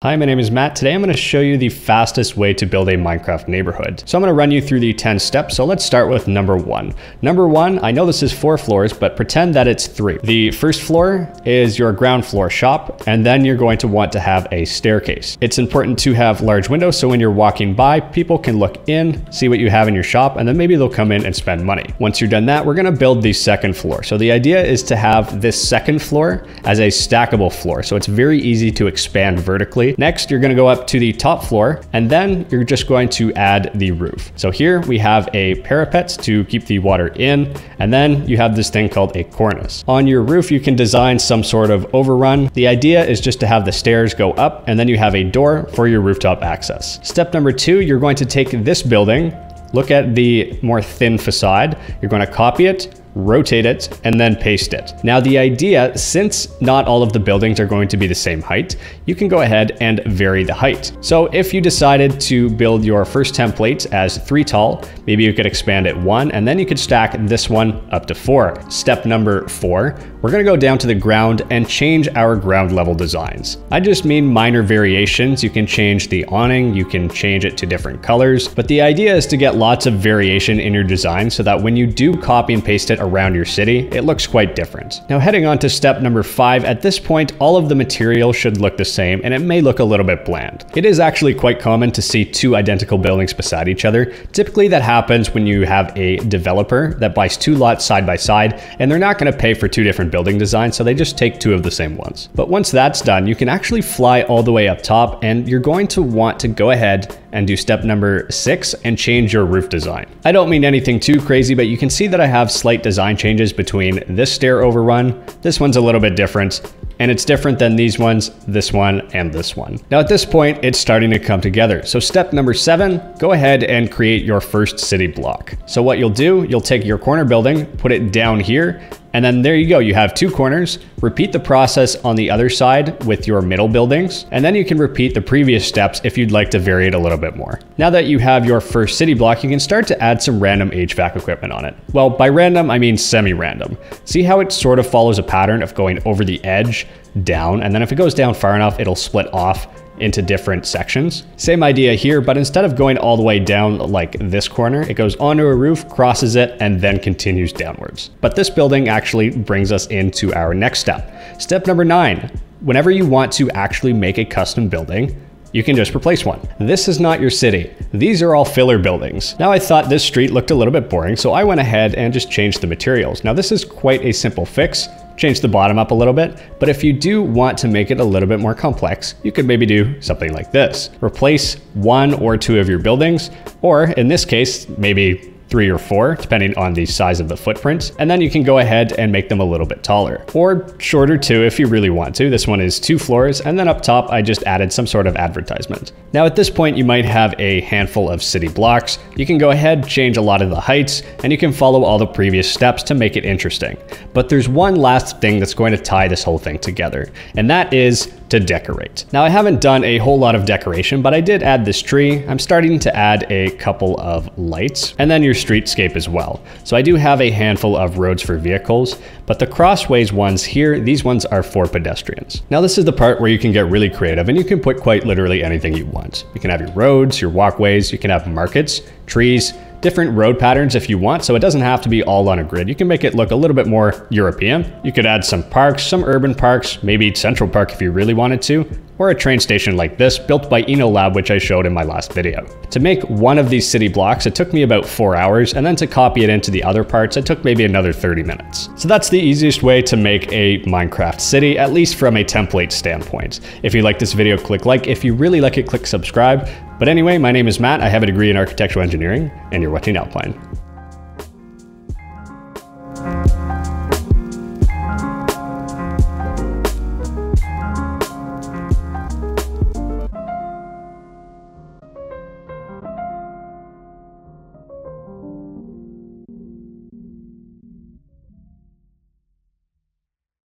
Hi, my name is Matt. Today I'm going to show you the fastest way to build a Minecraft neighborhood. So I'm going to run you through the 10 steps. So let's start with number one. Number one, I know this is 4 floors, but pretend that it's 3. The first floor is your ground floor shop, and then you're going to want to have a staircase. It's important to have large windows so when you're walking by, people can look in, see what you have in your shop, and then maybe they'll come in and spend money. Once you're done that, we're going to build the second floor. So the idea is to have this second floor as a stackable floor. So it's very easy to expand vertically. Next, you're going to go up to the top floor, and then you're just going to add the roof. So here we have a parapet to keep the water in, and then you have this thing called a cornice. On your roof, you can design some sort of overrun. The idea is just to have the stairs go up, and then you have a door for your rooftop access. Step number 2, you're going to take this building, look at the more thin facade, you're going to copy it, rotate it, and then paste it. Now the idea, since not all of the buildings are going to be the same height, you can go ahead and vary the height. So if you decided to build your first template as 3 tall, maybe you could expand it 1, and then you could stack this one up to 4. Step number 4, we're gonna go down to the ground and change our ground level designs. I just mean minor variations. You can change the awning, you can change it to different colors, but the idea is to get lots of variation in your design so that when you do copy and paste it around your city, it looks quite different. Now heading on to step number 5, at this point, all of the material should look the same and it may look a little bit bland. It is actually quite common to see 2 identical buildings beside each other. Typically that happens when you have a developer that buys 2 lots side by side and they're not going to pay for 2 different building designs, so they just take 2 of the same ones. But once that's done, you can actually fly all the way up top, and you're going to want to go ahead and do step number 6 and change your roof design. I don't mean anything too crazy, but you can see that I have slight design changes between this stair overrun. This one's a little bit different, and it's different than these ones, this one, and this one. Now at this point, it's starting to come together. So step number 7, go ahead and create your first city block. So what you'll do, you'll take your corner building, put it down here, and then there you go, you have 2 corners. Repeat the process on the other side with your middle buildings, and then you can repeat the previous steps if you'd like to vary it a little bit more. Now that you have your first city block, you can start to add some random HVAC equipment on it. Well, by random, I mean semi-random. See how it sort of follows a pattern of going over the edge, down, and then if it goes down far enough, it'll split off into different sections. Same idea here, but instead of going all the way down like this corner, it goes onto a roof, crosses it, and then continues downwards. But this building actually brings us into our next step. Step number 9, whenever you want to actually make a custom building, you can just replace one. This is not your city. These are all filler buildings. Now I thought this street looked a little bit boring, so I went ahead and just changed the materials. Now this is quite a simple fix. Change the bottom up a little bit, but if you do want to make it a little bit more complex, you could maybe do something like this. Replace 1 or 2 of your buildings, or in this case, maybe 3 or 4, depending on the size of the footprint, and then you can go ahead and make them a little bit taller, or shorter too if you really want to. This one is 2 floors, and then up top I just added some sort of advertisement. Now at this point you might have a handful of city blocks. You can go ahead, change a lot of the heights, and you can follow all the previous steps to make it interesting. But there's one last thing that's going to tie this whole thing together, and that is to decorate. Now I haven't done a whole lot of decoration, but I did add this tree. I'm starting to add a couple of lights, and then your streetscape as well. So I do have a handful of roads for vehicles, but the crossways ones here, these ones are for pedestrians. Now this is the part where you can get really creative and you can put quite literally anything you want. You can have your roads, your walkways, you can have markets, trees, different road patterns if you want, so it doesn't have to be all on a grid. You can make it look a little bit more European. You could add some parks, some urban parks, maybe Central Park if you really wanted to, or a train station like this built by Lab, which I showed in my last video. To make one of these city blocks, it took me about 4 hours, and then to copy it into the other parts, it took maybe another 30 minutes. So that's the easiest way to make a Minecraft city, at least from a template standpoint. If you like this video, click like. If you really like it, click subscribe. But anyway, my name is Matt. I have a degree in architectural engineering, and you're watching Alpine.